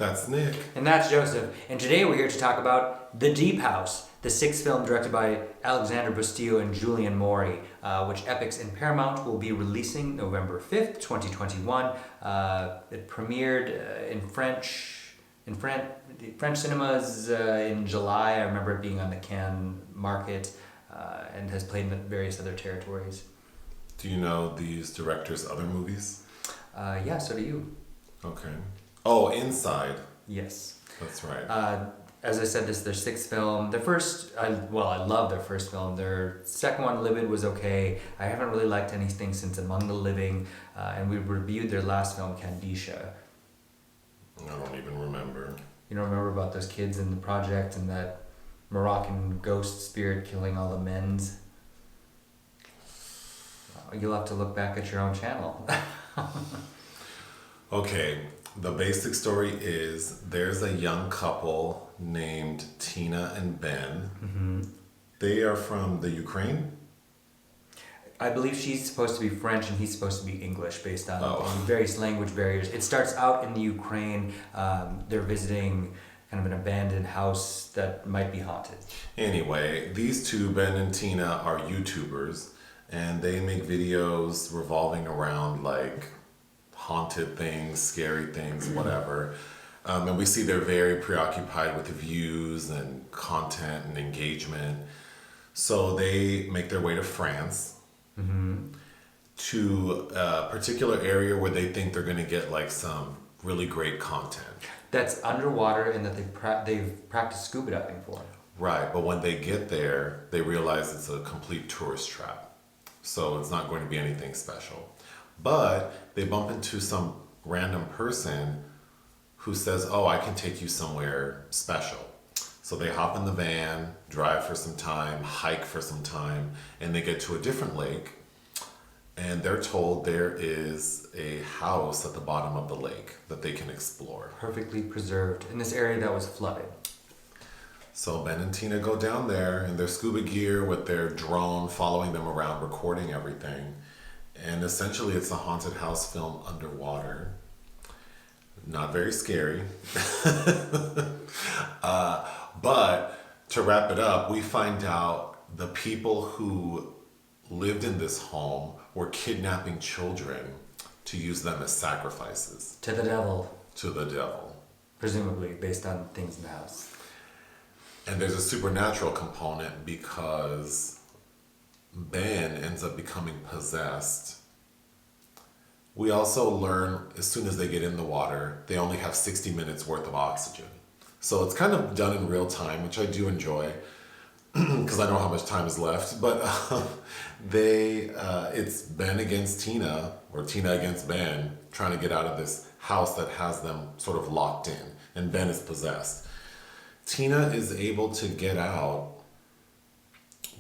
That's Nick. And that's Joseph. And today we're here to talk about The Deep House, the sixth film directed by Alexandre Bustillo and Julien Maury, which Epix and Paramount will be releasing November 5th, 2021. It premiered in French cinemas in July. I remember it being on the Cannes market and has played in various other territories. Do you know these directors' other movies? Yeah, so do you. Okay. Oh, Inside. Yes. That's right. As I said, this is their sixth film. I love their first film. Their second one, Livide, was okay. I haven't really liked anything since Among the Living, and we reviewed their last film, Kandisha. I don't even remember. You don't remember about those kids in the project and that Moroccan ghost spirit killing all the men's? You'll have to look back at your own channel. Okay, the basic story is there's a young couple named Tina and Ben. Mm-hmm. They are from the Ukraine? I believe she's supposed to be French and he's supposed to be English based on various language barriers. It starts out in the Ukraine. They're visiting kind of an abandoned house that might be haunted. Anyway, these two, Ben and Tina, are YouTubers, and they make videos revolving around like haunted things, scary things, whatever. And we see they're very preoccupied with views and content and engagement. So they make their way to France, to a particular area where they think they're going to get like some really great content. That's underwater and that they've practiced scuba diving for. Right, but when they get there, they realize it's a complete tourist trap. So it's not going to be anything special. But they bump into some random person who says, oh, I can take you somewhere special. So they hop in the van, drive for some time, hike for some time, and they get to a different lake. And they're told there is a house at the bottom of the lake that they can explore. Perfectly preserved in this area that was flooded. So Ben and Tina go down there in their scuba gear with their drone following them around, recording everything. And essentially it's a haunted house film underwater. Not very scary. But to wrap it up, we find out the people who lived in this home were kidnapping children to use them as sacrifices. To the devil. To the devil. Presumably based on things in the house. And there's a supernatural component because Ben ends up becoming possessed. We also learn as soon as they get in the water, they only have 60 minutes worth of oxygen. So it's kind of done in real time, which I do enjoy because I know how much time is left. But it's Ben against Tina, or Tina against Ben, trying to get out of this house that has them sort of locked in, and Ben is possessed. Tina is able to get out,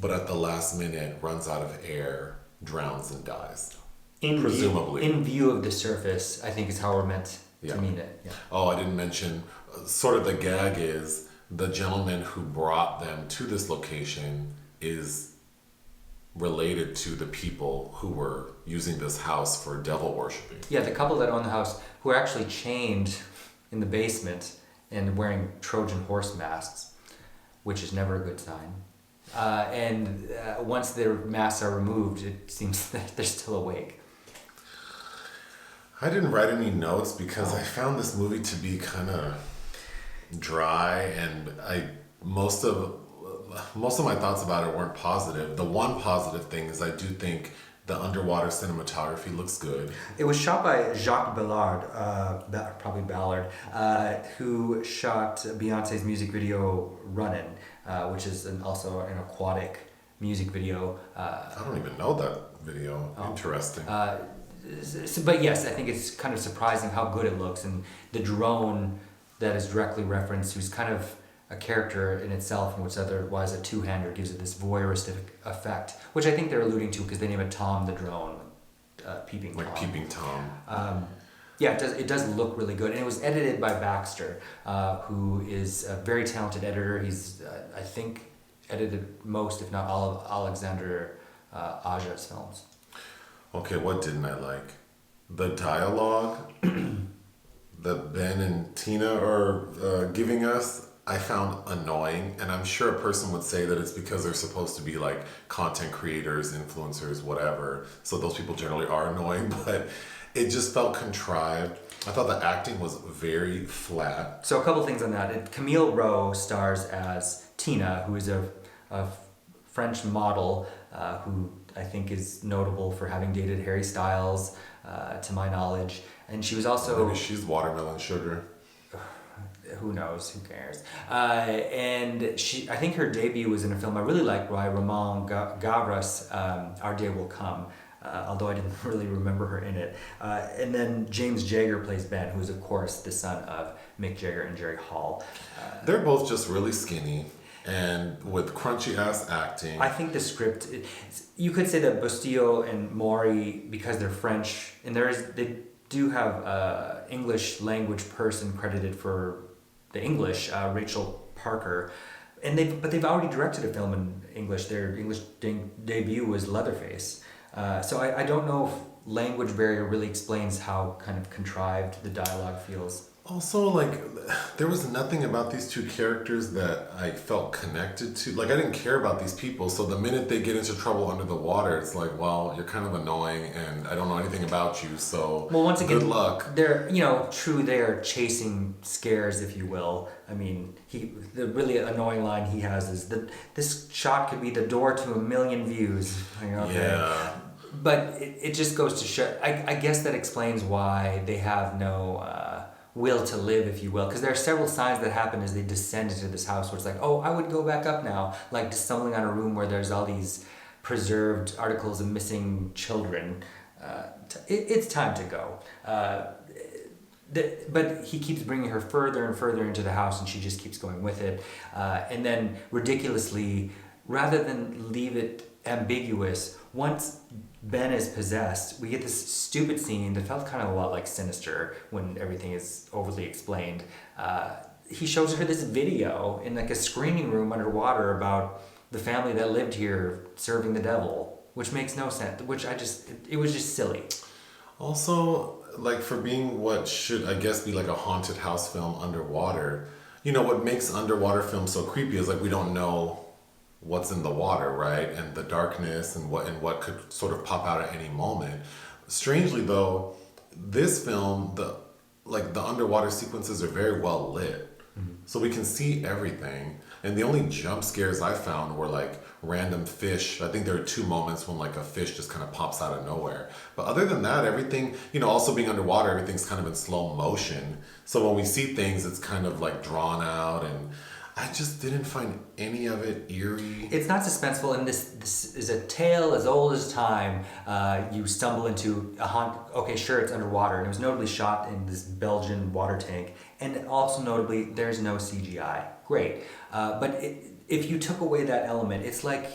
but at the last minute runs out of air, drowns and dies. Presumably. In view of the surface, I think is how we're meant to mean it. Yeah. Oh, I didn't mention, sort of the gag is the gentleman who brought them to this location is related to the people who were using this house for devil worshiping. Yeah, the couple that own the house who are actually chained in the basement and wearing Trojan horse masks, which is never a good sign. And once their masks are removed, it seems that they're still awake. I didn't write any notes because I found this movie to be kind of dry, and most of my thoughts about it weren't positive. The one positive thing is I do think the underwater cinematography looks good. It was shot by Jacques Ballard, probably Ballard, who shot Beyonce's music video Runnin', which is also an aquatic music video. I don't even know that video. Interesting. But yes, I think it's kind of surprising how good it looks, and the drone that is directly referenced, who's kind of a character in itself, and which otherwise a two-hander, gives it this voyeuristic effect, which I think they're alluding to because they name it Tom the drone, Peeping Tom. Like Peeping Tom. Yeah, it does look really good, and it was edited by Baxter, who is a very talented editor. He's I think edited most, if not all, of Alexandre Aja's films. Okay, what didn't I like? The dialogue that Ben and Tina are giving us, I found annoying. And I'm sure a person would say that it's because they're supposed to be like content creators, influencers, whatever. So those people generally are annoying, but it just felt contrived. I thought the acting was very flat. So a couple things on that. Camille Rowe stars as Tina, who is a French model who I think is notable for having dated Harry Styles, to my knowledge. And she was also... Maybe she's watermelon sugar. Who knows? Who cares? And I think her debut was in a film I really liked by Romain Gavras, Our Day Will Come, although I didn't really remember her in it. And then James Jagger plays Ben, who is, of course, the son of Mick Jagger and Jerry Hall. They're both just really skinny and with crunchy ass acting. I think the script, you could say that Bustillo and Maury, because they're French, and they do have an English language person credited for the English, Rachel Parker, and they've already directed a film in English. Their English debut was Leatherface. So I don't know if language barrier really explains how kind of contrived the dialogue feels. Also, like, there was nothing about these two characters that I felt connected to. Like, I didn't care about these people, so the minute they get into trouble under the water, it's like, well, you're kind of annoying, and I don't know anything about you, so well, once again, good luck. They're, they're chasing scares, if you will. I mean, the really annoying line he has is that this shot could be the door to 1 million views. Yeah. But it just goes to show, I guess that explains why they have no... will to live, if you will, because there are several signs that happen as they descend into this house where it's like, oh, I would go back up now, like just stumbling on a room where there's all these preserved articles of missing children. It's time to go. But he keeps bringing her further and further into the house, and she just keeps going with it. And then ridiculously, rather than leave it ambiguous, once Ben is possessed, we get this stupid scene that felt kind of a lot like Sinister when everything is overly explained. He shows her this video in like a screening room underwater about the family that lived here serving the devil, which makes no sense, it was just silly. Also, like, for being what should, I guess, be like a haunted house film underwater, what makes underwater films so creepy is like we don't know what's in the water, right? And the darkness and what could sort of pop out at any moment. Strangely though, this film, the underwater sequences are very well lit. Mm-hmm. So we can see everything. And the only jump scares I found were like random fish. I think there are 2 moments when like a fish just kind of pops out of nowhere. But other than that, everything, also being underwater, everything's kind of in slow motion. So when we see things, it's kind of like drawn out, and I just didn't find any of it eerie. It's not suspenseful, and this is a tale as old as time. You stumble into a haunt. Okay, sure, it's underwater, and it was notably shot in this Belgian water tank, and also notably, there's no CGI. Great, but if you took away that element, it's like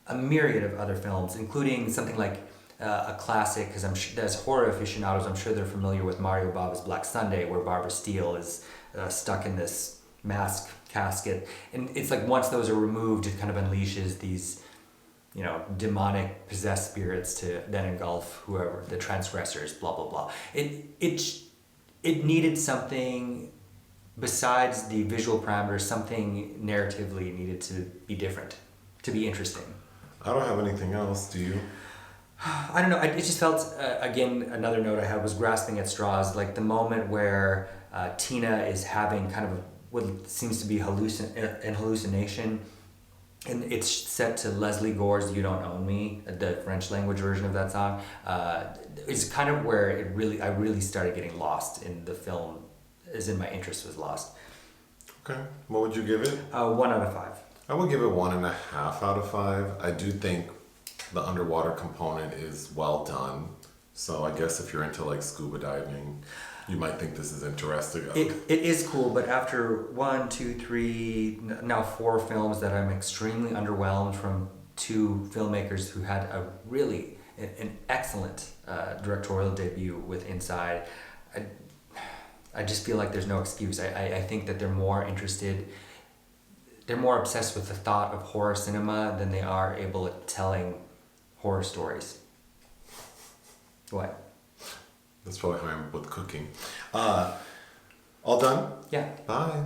a myriad of other films, including something like a classic, because I'm sure as horror aficionados, I'm sure they're familiar with Mario Bava's Black Sunday, where Barbara Steele is stuck in this mask casket, and it's like once those are removed, it kind of unleashes these demonic possessed spirits to then engulf whoever the transgressors, blah blah blah. It needed something besides the visual parameters. Something narratively needed to be different, to be interesting. I don't have anything else. Do you? I don't know. It just felt, again, another note I had was grasping at straws, like the moment where Tina is having kind of what seems to be an hallucination, and it's set to Leslie Gore's "You Don't Own Me," the French language version of that song. It's kind of where I really started getting lost in the film, as in my interest was lost. Okay, what would you give it? 1 out of 5. I would give it 1.5 out of 5. I do think the underwater component is well done. So I guess if you're into like scuba diving, you might think this is interesting. It is cool, but after 1, 2, 3, now 4 films that I'm extremely underwhelmed from 2 filmmakers who had an excellent directorial debut with Inside, I just feel like there's no excuse. I think that they're more obsessed with the thought of horror cinema than they are able at telling horror stories. What? That's probably how I'm with cooking. All done? Yeah. Bye.